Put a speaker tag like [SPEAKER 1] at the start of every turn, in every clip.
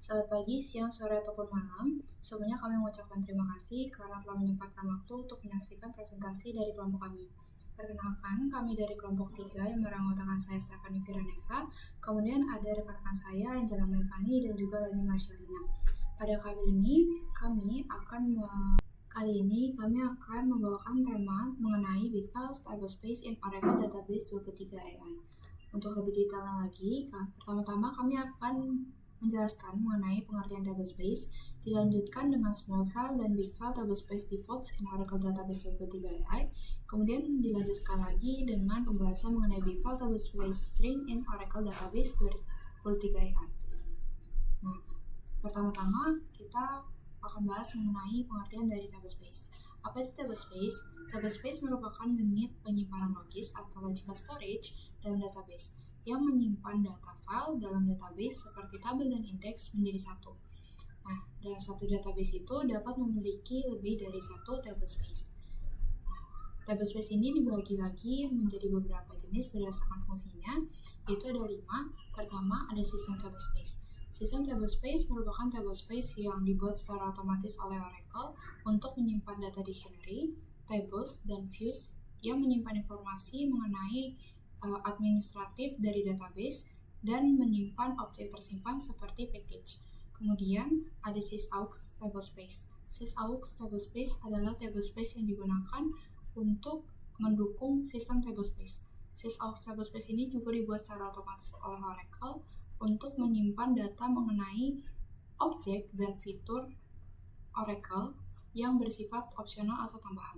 [SPEAKER 1] Selamat pagi, siang, sore, ataupun malam. Sebelumnya kami mengucapkan terima kasih karena telah menyempatkan waktu untuk menyaksikan presentasi dari kelompok kami. Perkenalkan, kami dari kelompok 3 yang beranggotakan saya Stephanie Firanesa, kemudian ada rekan-rekan saya Angela Maivani dan juga Leni Marcelina. Pada kali ini kami akan membawakan tema mengenai Big File Stable Space in Oracle Database 23 AI. Untuk lebih detailnya lagi, pertama-tama kami akan menjelaskan mengenai pengertian tablespace, dilanjutkan dengan small file dan big file tablespace defaults in Oracle Database 23 AI, kemudian dilanjutkan lagi dengan pembahasan mengenai big file tablespace string in Oracle Database 23 AI. Nah, pertama-tama kita akan bahas mengenai pengertian dari tablespace. Apa itu tablespace? Tablespace merupakan unit penyimpanan logis atau logical storage dalam database yang menyimpan data file dalam database seperti tabel dan indeks menjadi satu. Nah, dalam satu database itu dapat memiliki lebih dari satu tablespace. Tablespace ini dibagi lagi menjadi beberapa jenis berdasarkan fungsinya, yaitu ada 5. Pertama, ada sistem tablespace. Sistem tablespace merupakan tablespace yang dibuat secara otomatis oleh Oracle untuk menyimpan data dictionary, tables, dan views yang menyimpan informasi mengenai administratif dari database dan menyimpan objek tersimpan seperti package. Kemudian ada sysaux tablespace. Sysaux tablespace adalah tablespace yang digunakan untuk mendukung sistem tablespace. Sysaux tablespace ini juga dibuat secara otomatis oleh Oracle untuk menyimpan data mengenai objek dan fitur Oracle yang bersifat opsional atau tambahan.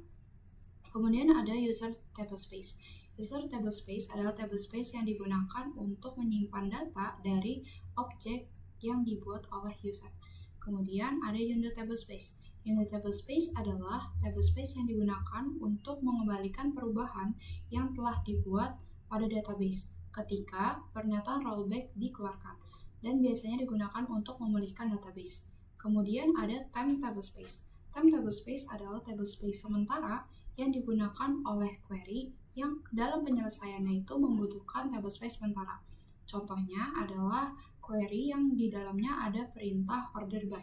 [SPEAKER 1] Kemudian ada user tablespace. User tablespace adalah tablespace yang digunakan untuk menyimpan data dari objek yang dibuat oleh user. Kemudian ada unit tablespace. Unit tablespace adalah tablespace yang digunakan untuk mengembalikan perubahan yang telah dibuat pada database ketika pernyataan rollback dikeluarkan dan biasanya digunakan untuk memulihkan database. Kemudian ada time tablespace. Time tablespace adalah tablespace sementara yang digunakan oleh query yang dalam penyelesaiannya itu membutuhkan tablespace sementara. Contohnya adalah query yang di dalamnya ada perintah order by.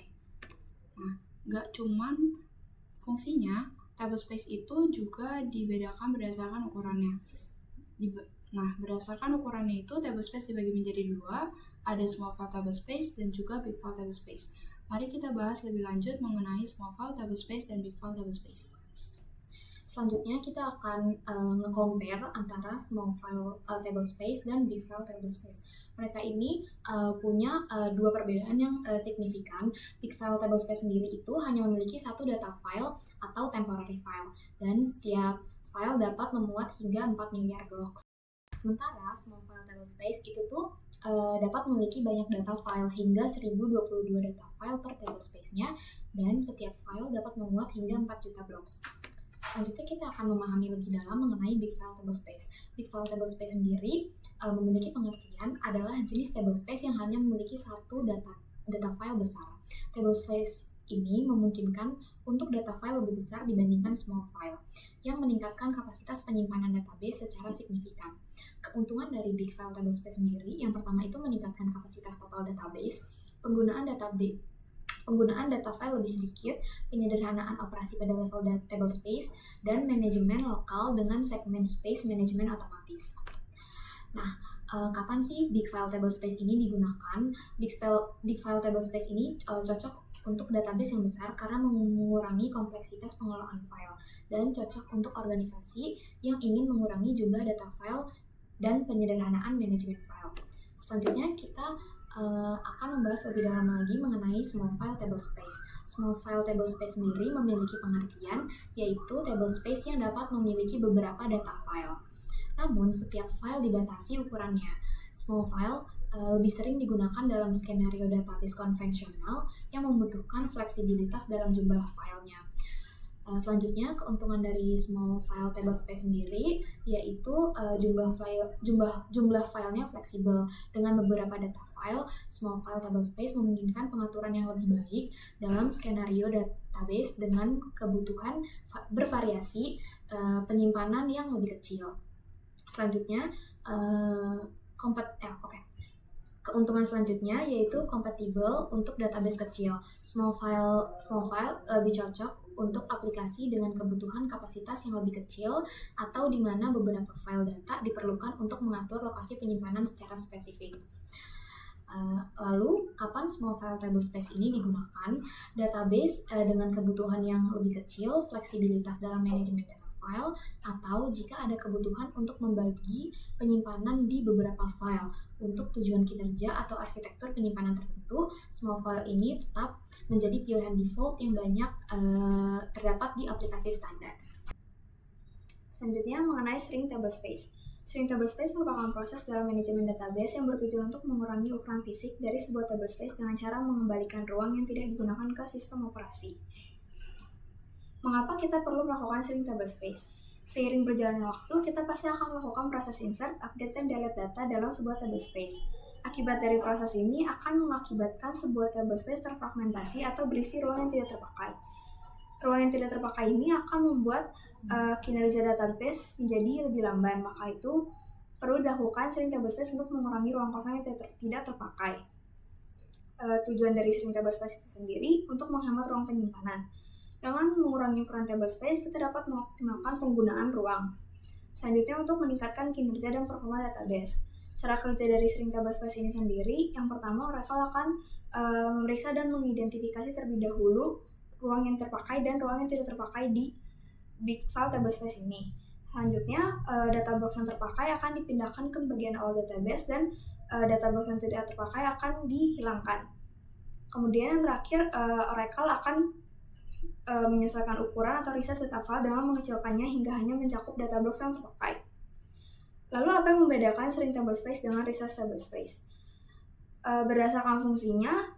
[SPEAKER 1] Nah, gak cuman fungsinya, tablespace itu juga dibedakan berdasarkan ukurannya. Nah, berdasarkan ukurannya itu, tablespace dibagi menjadi 2, ada small file tablespace dan juga big file tablespace. Mari kita bahas lebih lanjut mengenai small file tablespace dan big file tablespace. Selanjutnya kita akan nge-compare antara small file tablespace dan big file tablespace. Mereka ini punya dua perbedaan yang signifikan. Big file tablespace sendiri itu hanya memiliki satu data file atau temporary file, dan setiap file dapat memuat hingga 4 miliar blok. Sementara small file tablespace itu tuh dapat memiliki banyak data file hingga 1022 data file per tablespace-nya, dan setiap file dapat memuat hingga 4 juta blok. Selanjutnya kita akan memahami lebih dalam mengenai big file tablespace. Big file tablespace sendiri memiliki pengertian adalah jenis tablespace yang hanya memiliki satu data file besar. Tablespace ini memungkinkan untuk data file lebih besar dibandingkan small file, yang meningkatkan kapasitas penyimpanan database secara signifikan. Keuntungan dari big file tablespace sendiri, yang pertama itu meningkatkan kapasitas total database, penggunaan data file lebih sedikit, penyederhanaan operasi pada level tablespace, dan manajemen lokal dengan segmen space manajemen otomatis. Nah, kapan sih big file tablespace ini digunakan? Big file tablespace ini cocok untuk database yang besar karena mengurangi kompleksitas pengelolaan file, dan cocok untuk organisasi yang ingin mengurangi jumlah data file dan penyederhanaan manajemen file. Selanjutnya kita akan membahas lebih dalam lagi mengenai small file tablespace. Small file tablespace sendiri memiliki pengertian, yaitu tablespace yang dapat memiliki beberapa data file. Namun, setiap file dibatasi ukurannya. Small file lebih sering digunakan dalam skenario database konvensional yang membutuhkan fleksibilitas dalam jumlah filenya. Selanjutnya, keuntungan dari small file tablespace sendiri yaitu jumlah filenya fleksibel. Dengan beberapa data file, small file tablespace memungkinkan pengaturan yang lebih baik dalam skenario database dengan kebutuhan bervariasi penyimpanan yang lebih kecil. Selanjutnya,
[SPEAKER 2] Keuntungan selanjutnya yaitu kompatibel untuk database kecil. Small file lebih cocok untuk aplikasi dengan kebutuhan kapasitas yang lebih kecil atau di mana beberapa file data diperlukan untuk mengatur lokasi penyimpanan secara spesifik. Lalu, kapan small file table space ini digunakan? Database dengan kebutuhan yang lebih kecil, fleksibilitas dalam manajemen data file, atau jika ada kebutuhan untuk membagi penyimpanan di beberapa file untuk tujuan kinerja atau arsitektur penyimpanan tertentu, small file ini tetap menjadi pilihan default yang banyak terdapat di aplikasi standar. Selanjutnya mengenai string table space. String table space merupakan proses dalam manajemen database yang bertujuan untuk mengurangi ukuran fisik dari sebuah table space dengan cara mengembalikan ruang yang tidak digunakan ke sistem operasi. Mengapa kita perlu melakukan string table space? Seiring berjalannya waktu, kita pasti akan melakukan proses insert, update, dan delete data dalam sebuah table space. Akibat dari proses ini akan mengakibatkan sebuah table space terfragmentasi atau berisi ruang yang tidak terpakai. Ruang yang tidak terpakai ini akan membuat kinerja database menjadi lebih lamban, maka itu perlu dilakukan string table space untuk mengurangi ruang kosong yang tidak terpakai. Tujuan dari string table space itu sendiri untuk menghemat ruang penyimpanan. Dengan mengurangi ukuran table space, kita dapat mengoptimalkan penggunaan ruang. Selanjutnya untuk meningkatkan kinerja dan performa database. Cara kerja dari string table space ini sendiri, yang pertama Oracle akan memeriksa dan mengidentifikasi terlebih dahulu ruang yang terpakai dan ruang yang tidak terpakai di big file table space ini. Selanjutnya, data box yang terpakai akan dipindahkan ke bagian awal database dan data box yang tidak terpakai akan dihilangkan. Kemudian yang terakhir, Oracle akan menyesuaikan ukuran atau resize data file dengan mengecilkannya hingga hanya mencakup data box yang terpakai. Lalu apa yang membedakan string table space dengan resize table space? Berdasarkan fungsinya,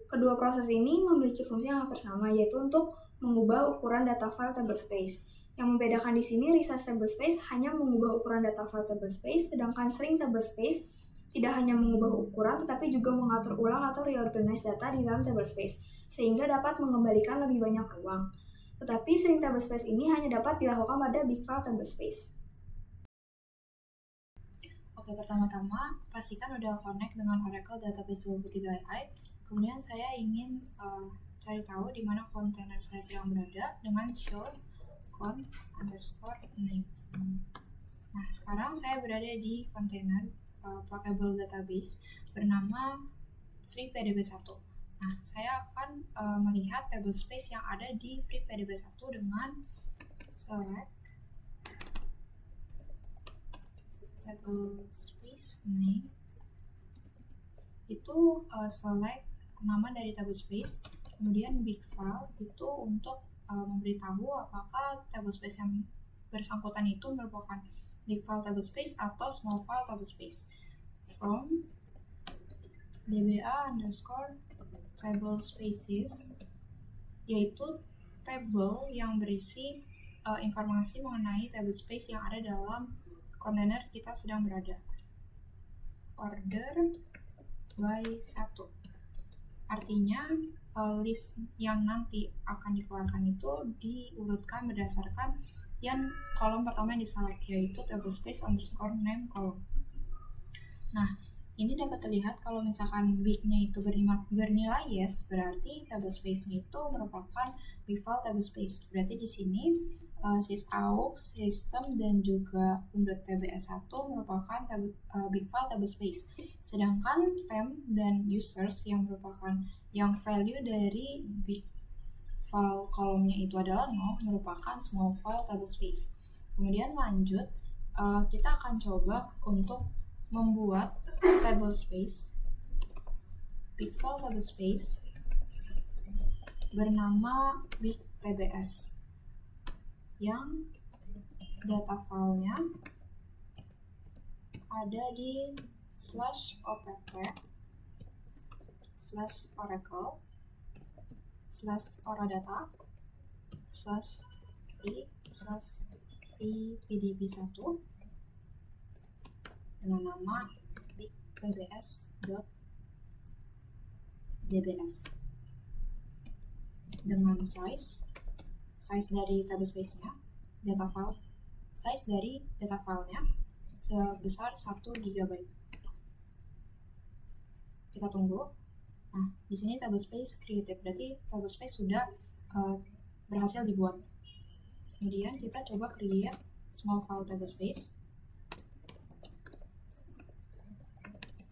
[SPEAKER 2] kedua proses ini memiliki fungsi yang hampir sama, yaitu untuk mengubah ukuran data file table space. Yang membedakan di sini, resize table space hanya mengubah ukuran data file table space, sedangkan string table space tidak hanya mengubah ukuran, tetapi juga mengatur ulang atau reorganize data di dalam table space, sehingga dapat mengembalikan lebih banyak ruang. Tetapi string table space ini hanya dapat dilakukan pada big file table space.
[SPEAKER 1] Oke, pertama-tama pastikan udah connect dengan Oracle Database 23AI. Kemudian saya ingin cari tahu di mana kontainer saya sedang berada dengan show con_name. Nah, sekarang saya berada di kontainer pluggable database bernama FreePDB1. Nah, saya akan melihat table space yang ada di FreePDB1 dengan select table space name. Itu select nama dari table space, kemudian big file itu untuk memberitahu apakah table space yang bersangkutan itu merupakan big file table space atau small file table space. From dba_table spaces, yaitu table yang berisi informasi mengenai table space yang ada dalam kontainer kita sedang berada. Order by 1. Artinya list yang nanti akan dikeluarkan itu diurutkan berdasarkan yang kolom pertama yang diselect, yaitu table space underscore name column. Nah, ini dapat terlihat kalau misalkan big-nya itu bernilai yes, berarti table space-nya itu merupakan big file table space. Berarti di sini sysaux, system, dan juga .tbs1 merupakan big file table space. Sedangkan temp dan users yang merupakan yang value dari big file kolomnya itu adalah 0 merupakan small file table space. Kemudian lanjut, kita akan coba untuk membuat table space, big file table space bernama big tbs yang data filenya ada di /oracle/oradata/free/freepdb1 dengan nama bigtbs.dbf dengan size dari table space-nya, size dari data filenya sebesar 1 GB. Kita tunggu. Nah, di sini tablespace created, berarti tablespace sudah berhasil dibuat. Kemudian kita coba create small file tablespace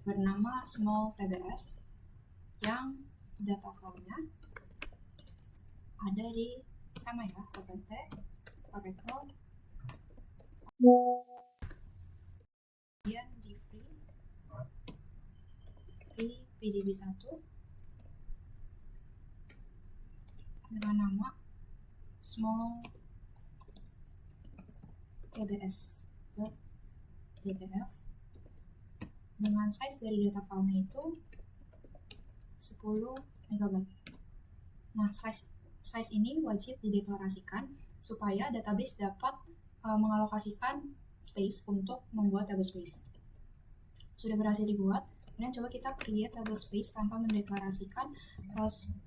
[SPEAKER 1] bernama small tbs yang data filenya ada di sama ya, opt oracle, kemudian di free pdb1 dengan nama small tbs.tbf dengan size dari data filenya itu 10 MB. Nah, size ini wajib dideklarasikan supaya database dapat mengalokasikan space untuk membuat tablespace. Sudah berhasil dibuat. Kemudian coba kita create tablespace tanpa mendeklarasikan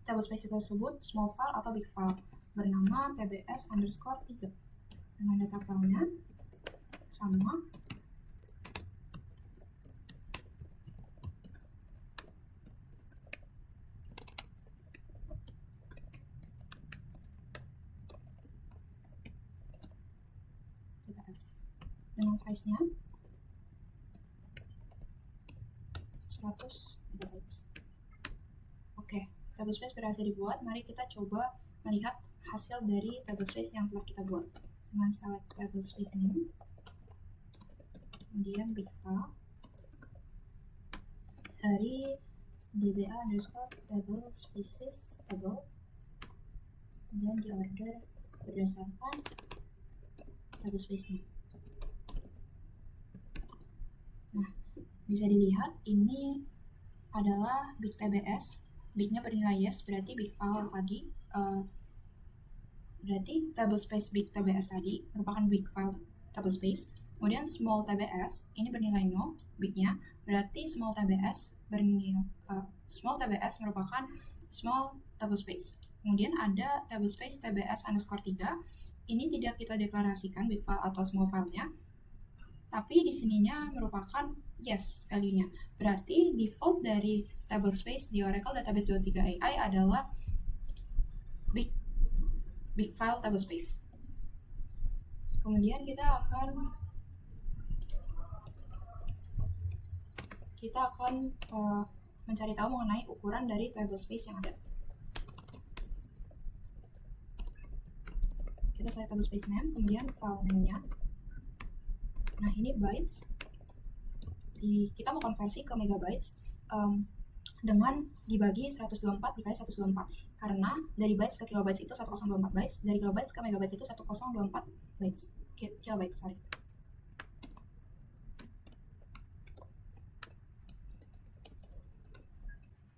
[SPEAKER 1] tablespace tersebut small file atau big file bernama tbs_3 dengan data filenya sama. Dengan size-nya 100 MB. Oke, tablespace berhasil dibuat. Mari kita coba melihat hasil dari tablespace yang telah kita buat. Dengan select tablespace name, kemudian big file dari dba_tablespaces table, dan diorder berdasarkan tablespace name. Nah, bisa dilihat ini adalah big tbs, big-nya bernilai yes, berarti big file tadi, berarti tablespace big tbs tadi merupakan big file tablespace. Kemudian small tbs ini bernilai no, big-nya, berarti small tbs merupakan small tablespace. Kemudian ada tablespace tbs_3, ini tidak kita deklarasikan big file atau small file-nya, tapi di sininya merupakan yes value-nya. Berarti default dari tablespace di Oracle Database 23 AI adalah big file tablespace. Kemudian kita akan mencari tahu mengenai ukuran dari tablespace yang ada. Kita select tablespace name, kemudian file name-nya. Nah, ini bytes. Kita mau konversi ke megabytes dengan dibagi 124 dikali 124. Karena dari bytes ke kilobytes itu 1024 bytes, dari kilobytes ke megabytes itu 1024 bytes. Kilobytes, sorry.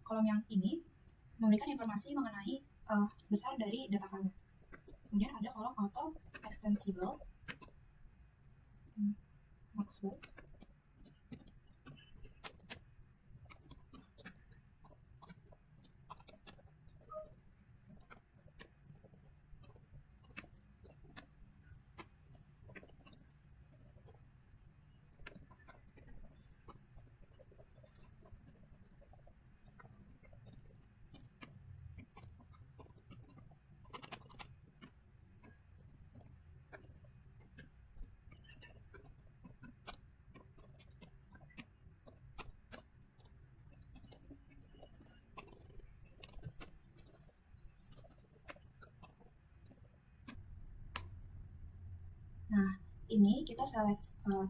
[SPEAKER 1] Kolom yang ini memberikan informasi mengenai besar dari data file-nya. Kemudian ada kolom auto extensible max bytes. Nah, ini kita select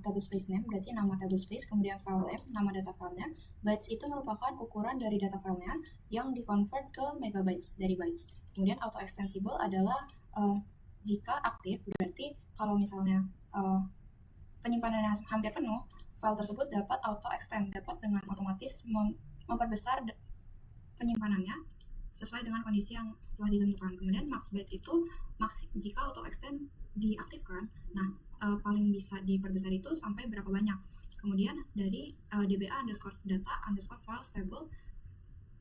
[SPEAKER 1] tablespace name, berarti nama tablespace, kemudian file name, nama data filenya. Bytes itu merupakan ukuran dari data filenya yang di-convert ke megabytes dari bytes. Kemudian auto extensible adalah jika aktif, berarti kalau misalnya penyimpanannya hampir penuh, file tersebut dapat auto extend, dapat dengan otomatis memperbesar penyimpanannya sesuai dengan kondisi yang telah ditentukan. Kemudian max byte itu jika auto extend diaktifkan, nah paling bisa diperbesar itu sampai berapa banyak. Kemudian dari dba_data_files table,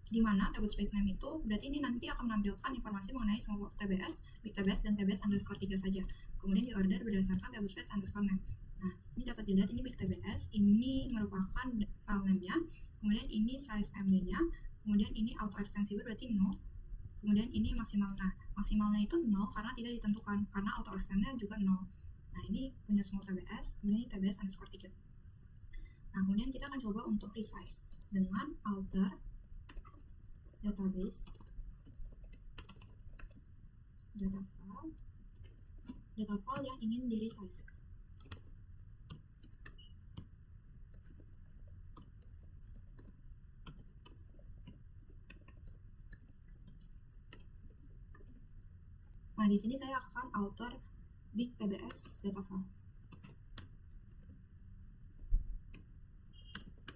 [SPEAKER 1] di mana tablespace name itu berarti ini nanti akan menampilkan informasi mengenai small tbs, big tbs, dan tbs_3 saja. Kemudian diorder berdasarkan tablespace_name. Nah, ini dapat dilihat ini big tbs, ini merupakan file name-nya. kemudian ini size MB-nya, kemudian ini auto extensible berarti 0, kemudian ini maksimal. Nah, maksimalnya itu 0 karena tidak ditentukan, karena auto extend-nya juga 0. Nah, ini punya small TBS, kemudian ini TBS underscore 3. Nah, kemudian kita akan coba untuk resize dengan alter database data file yang ingin di resize. Nah, di sini saya akan alter big TBS data file.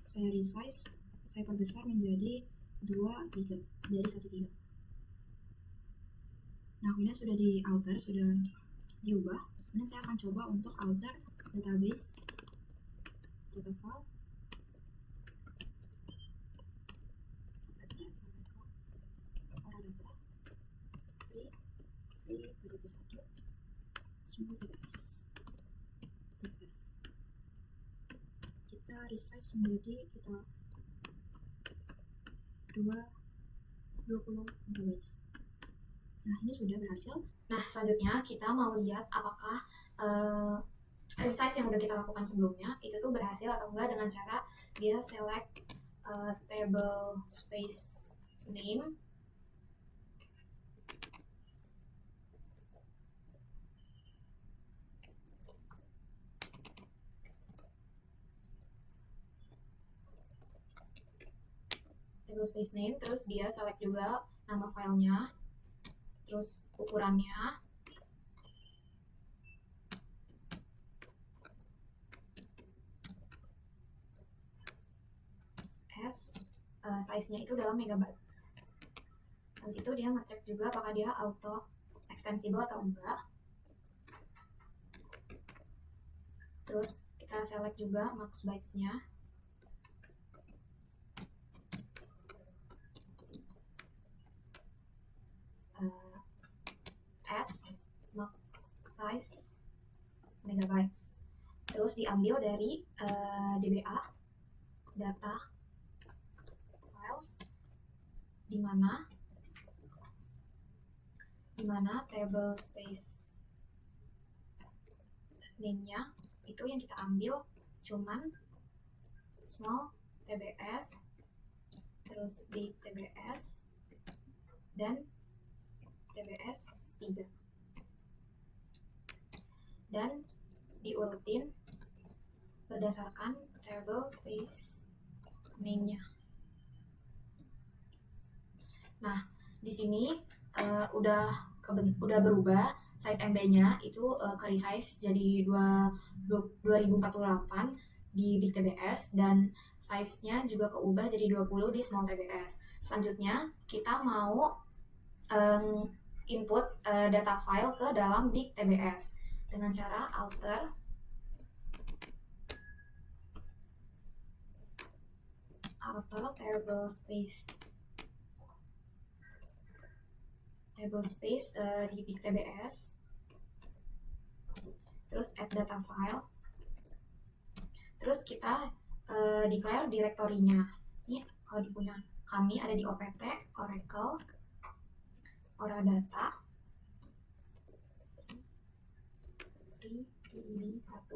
[SPEAKER 1] Saya resize, saya perbesar menjadi 2 GB dari 1 GB. Nah, kemudian sudah di alter, sudah diubah. Kemudian saya akan coba untuk alter database data file. Oradata free BTP 1 small TBS TF. Kita resize menjadi kita 20 MB. Nah, ini sudah berhasil. Nah, selanjutnya kita mau lihat apakah resize yang udah kita lakukan sebelumnya itu tuh berhasil atau enggak dengan cara dia select table space name, terus dia select juga nama filenya, terus ukurannya, size-nya itu dalam megabytes. Habis itu dia ngecek juga apakah dia auto extensible atau enggak. Terus kita select juga max bytes-nya. Max size megabytes. Terus diambil dari DBA data files, di mana table space name-nya itu yang kita ambil cuman small TBS, terus big TBS, dan TBS 3. Dan diurutin berdasarkan table space name-nya. Nah, di sini udah berubah size MB-nya itu ke resize jadi 2048 di big TBS, dan size-nya juga keubah jadi 20 di small TBS. Selanjutnya kita mau input data file ke dalam big TBS dengan cara alter table space di big TBS, terus add data file, terus kita declare direktorinya. Ini kalau di punya kami ada di OPT Oracle Oradata free BDB 1,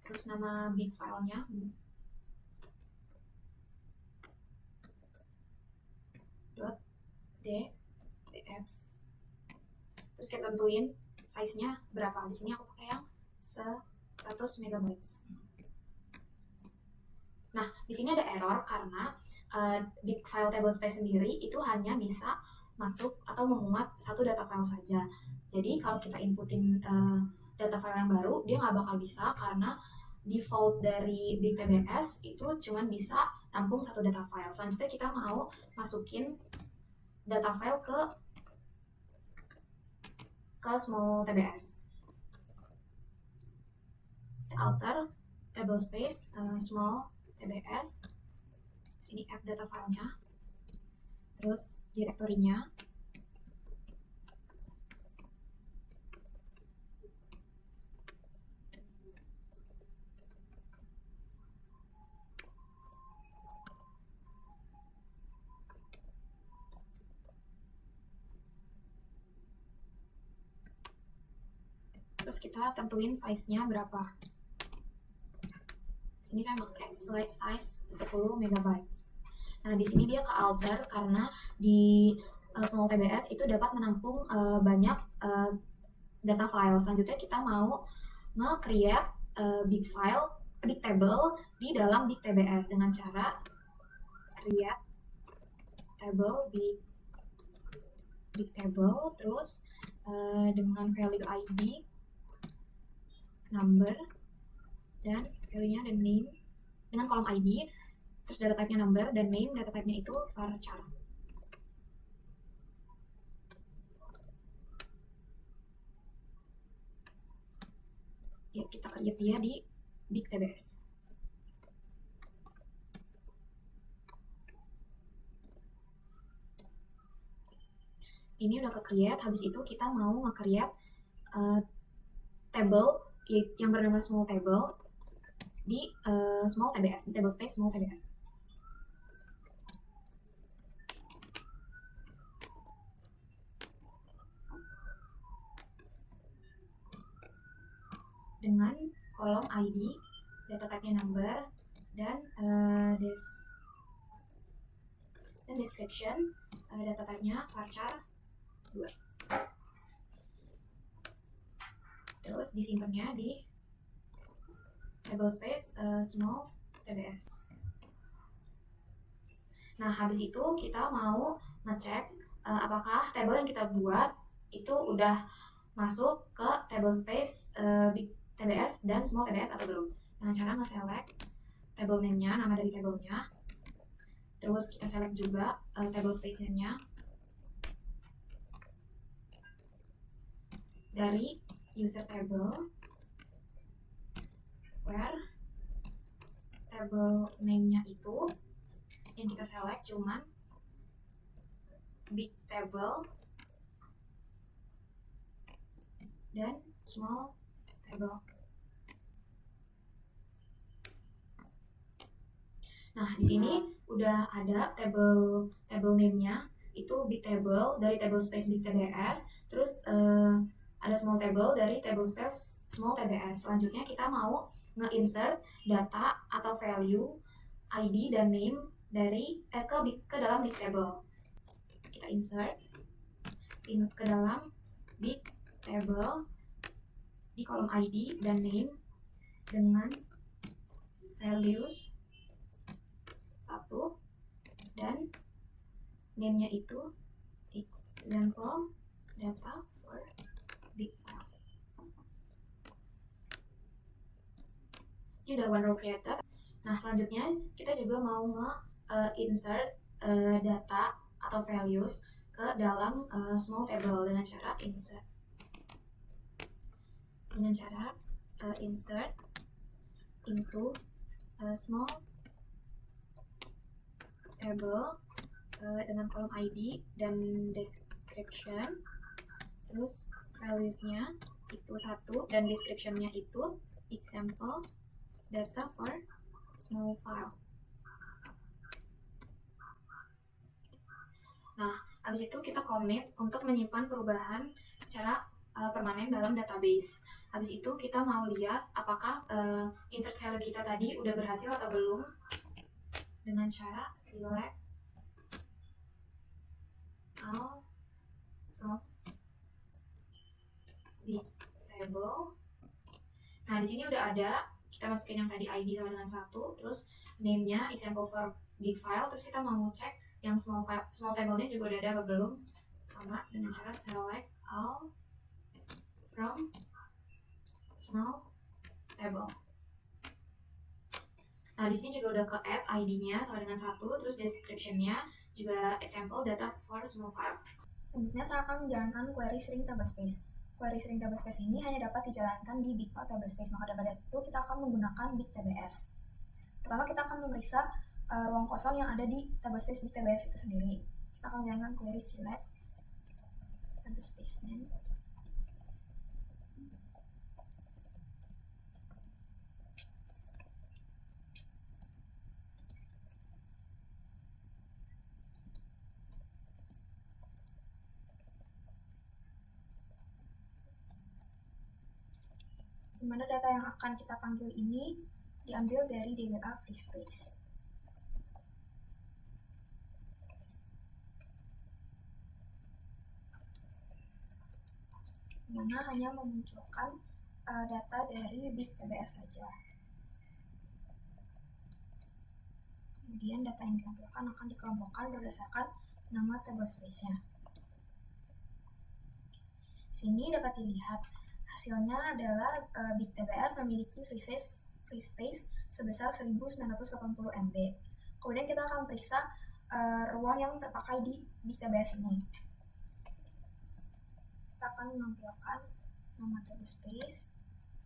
[SPEAKER 1] terus nama big filenya .dbf, terus kita tentuin size-nya berapa. Di sini aku pakai yang 100 MB. Nah, di sini ada error karena big file table space sendiri itu hanya bisa masuk atau memuat satu data file saja. Jadi kalau kita inputin data file yang baru, dia nggak bakal bisa karena default dari big TBS itu cuma bisa tampung satu data file. Selanjutnya kita mau masukin data file ke small TBS. Kita alter table space small TBS. Sini add data filenya, terus direktorinya, terus kita tentuin size-nya berapa. Sini saya pakai size 10 MB. Nah, di sini dia ke alter karena di small TBS itu dapat menampung banyak data file. Selanjutnya kita mau nge-create big table di dalam big TBS dengan cara create table big table, terus dengan value ID, number, dan value-nya dan name dengan kolom ID, terus data type-nya number dan name, data type-nya itu varchar. Ya, kita create dia di big TBS. Ini udah ke-create, habis itu kita mau nge-create table yang bernama small table di small TBS, di table space small TBS. Dengan kolom ID, data type-nya number, dan description, data type-nya varchar 2. Terus disimpannya di table space small TBS. Nah, habis itu kita mau ngecek apakah table yang kita buat itu udah masuk ke table space big TBS dan small TBS atau belum, dengan cara nge-select table name-nya, nama dari table-nya. Terus kita select juga table space-nya dari user table, where table name-nya itu yang kita select cuman big table dan small table. Nah, di sini udah ada table name-nya itu big table dari table space big TBS, terus ada small table dari table space small TBS. Selanjutnya kita mau nge-insert data atau value ID dan name dari ke dalam big table. Kita insert ke dalam big table di kolom ID dan name dengan values 1 dan name-nya itu example data for big file. Ini udah one row created. Nah, selanjutnya kita juga mau nge-insert data atau values ke dalam small table dengan cara insert into small table dengan kolom ID dan description, terus values-nya itu 1 dan description-nya itu example data for small file. Nah, habis itu kita commit untuk menyimpan perubahan secara permanen dalam database. Habis itu kita mau lihat apakah insert value kita tadi udah berhasil atau belum dengan cara select all from the table. Nah, di sini udah ada, kita masukin yang tadi ID sama dengan 1, terus name-nya example for big file, terus kita mau cek yang small table-nya juga udah ada apa belum, sama dengan cara select all from small table. Nah, di sini juga udah ke add ID-nya sama dengan 1, terus description-nya juga example data for small file.
[SPEAKER 2] Selanjutnya saya akan menjalankan query string tablespace. Query string tablespace ini hanya dapat dijalankan di big file tablespace, maka daripada itu kita akan menggunakan big TBS. Pertama kita akan memeriksa ruang kosong yang ada di tablespace big TBS itu sendiri. Kita akan menjalankan query select tablespace name. di mana data yang akan kita panggil ini diambil dari DBA free space. Mana hanya memunculkan data dari big TBS saja. Kemudian data yang ditampilkan akan dikelompokkan berdasarkan nama table space-nya. Sini dapat dilihat hasilnya adalah big TBS memiliki free space sebesar 1980 MB. Kemudian kita akan periksa ruang yang terpakai di big TBS ini. Kita akan menampilkan nama table space,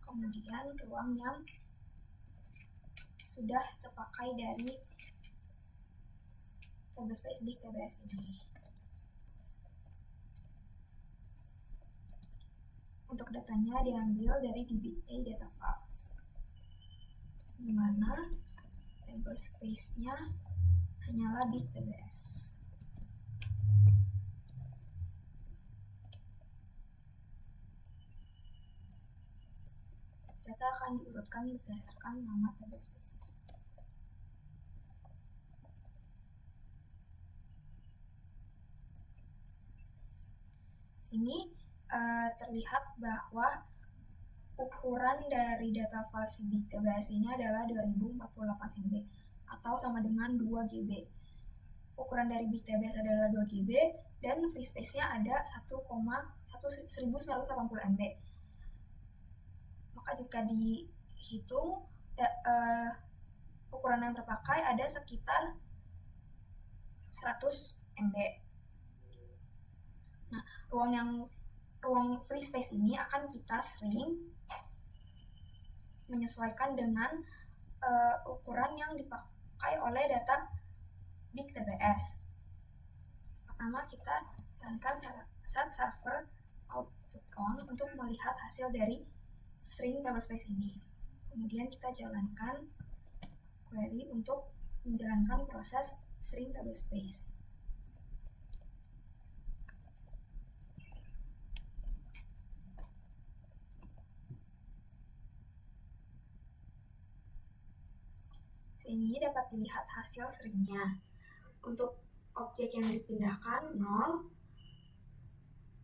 [SPEAKER 2] kemudian ruang yang sudah terpakai dari table space big TBS ini. Untuk datanya diambil dari DBA data files, di mana table space-nya hanyalah big TBS. Data akan diurutkan berdasarkan nama table space. Sini terlihat bahwa ukuran dari data file si big TBS ini adalah 2048 MB atau sama dengan 2 GB. Ukuran dari big TBS adalah 2 GB dan free space-nya ada 1980 MB. Maka jika dihitung ukuran yang terpakai ada sekitar 100 MB. Nah, ruang free space ini akan kita shrink menyesuaikan dengan ukuran yang dipakai oleh data big TBS. Pertama kita jalankan set server output on untuk melihat hasil dari shrink table space ini. Kemudian kita jalankan query untuk menjalankan proses shrink table space. Ini dapat dilihat hasil shrinknya. Untuk objek yang dipindahkan 0,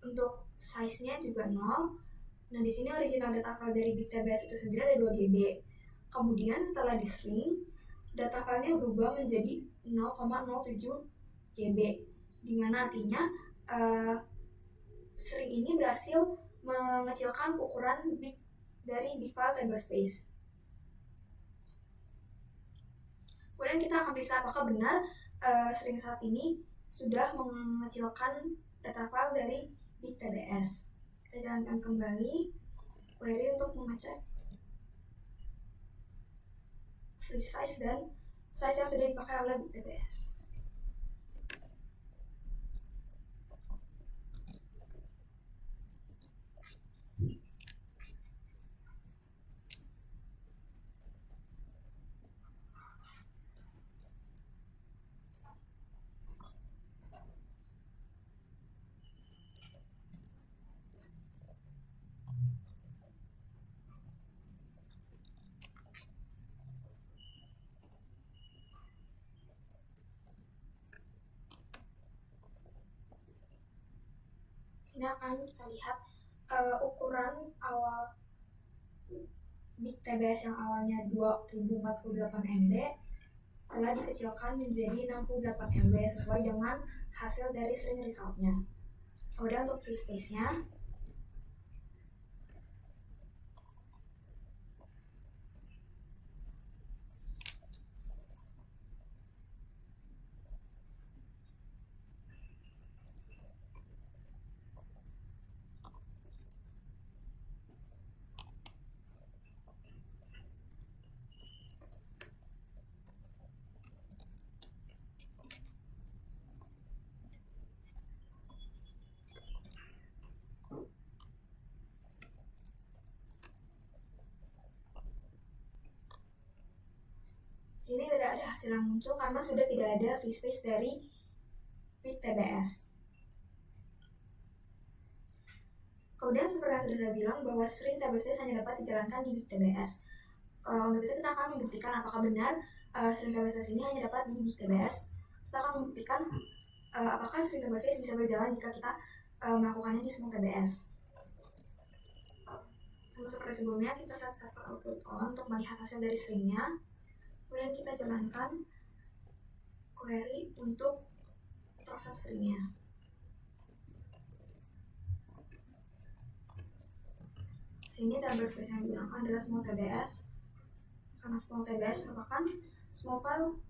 [SPEAKER 2] untuk size-nya juga 0. Nah, di sini original data file dari big TBS itu sendiri ada 2 GB. Kemudian setelah di shrink, data filenya berubah menjadi 0,07 GB, di mana artinya shrink ini berhasil mengecilkan ukuran dari big file table space. Kemudian kita akan periksa apakah benar shrink saat ini sudah mengecilkan data file dari big TBS. Kita jalankan kembali query untuk mengecek free size dan size yang sudah dipakai oleh big TBS. Ini akan kita lihat ukuran awal big TBS yang awalnya 2048 MB telah dikecilkan menjadi 68 MB sesuai dengan hasil dari shrink result-nya. Kemudian untuk free space-nya sini tidak ada hasil yang muncul karena sudah tidak ada free space dari big TBS. Kemudian seperti yang sudah saya bilang bahwa string tablespace hanya dapat dijalankan di Big TBS. Untuk itu kita akan membuktikan apakah benar string tablespace ini hanya dapat di Big TBS. Kita akan membuktikan apakah string tablespace bisa berjalan jika kita melakukannya di small TBS. Sama seperti sebelumnya, kita set server output on untuk melihat hasil dari stringnya. Kemudian kita jalankan query untuk proses stringnya. Sini tablespace yang digunakan adalah small TBS, karena small TBS merupakan small file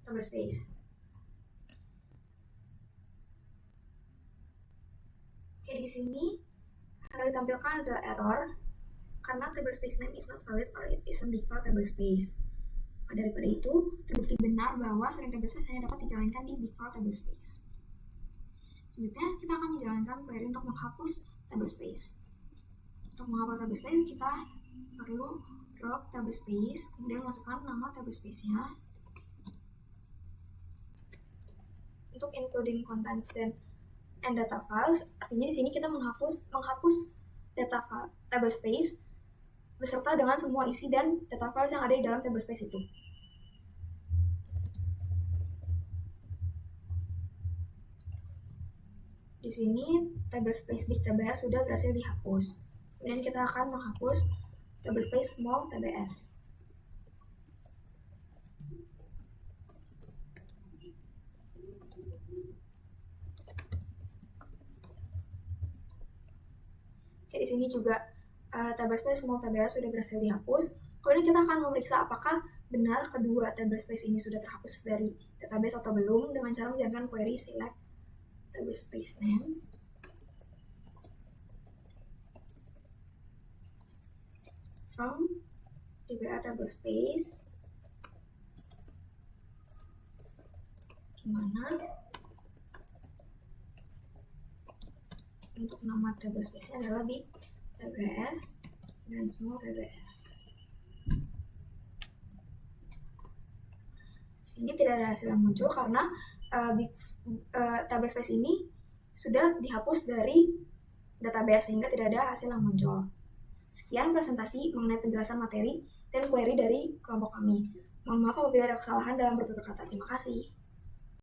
[SPEAKER 2] tablespace. Oke, di sini yang ditampilkan adalah error karena tablespace name is not valid or it isn't big file tablespace. Daripada itu, terbukti benar bahwa string tablespace hanya dapat dijalankan di big file tablespace. Selanjutnya, kita akan menjalankan query untuk menghapus tablespace. Untuk menghapus tablespace, kita perlu drop tablespace, kemudian masukkan nama tablespace-nya. Untuk including contents and data files, artinya di sini kita menghapus data file tablespace beserta dengan semua isi dan data files yang ada di dalam tablespace itu. Di sini tablespace Big TBS sudah berhasil dihapus. Kemudian kita akan menghapus tablespace Small TBS. Oke, di sini juga tablespace Small TBS sudah berhasil dihapus. Kemudian kita akan memeriksa apakah benar kedua tablespace ini sudah terhapus dari database atau belum dengan cara menjalankan query select tablespace name from DBA tablespace, dimana untuk nama tablespace adalah Big TBS dan Small TBS. Sini tidak ada hasil yang muncul karena tablespace ini sudah dihapus dari database sehingga tidak ada hasil yang muncul. Sekian presentasi mengenai penjelasan materi dan query dari kelompok kami. Mohon maaf apabila ada kesalahan dalam bertutur kata. Terima kasih.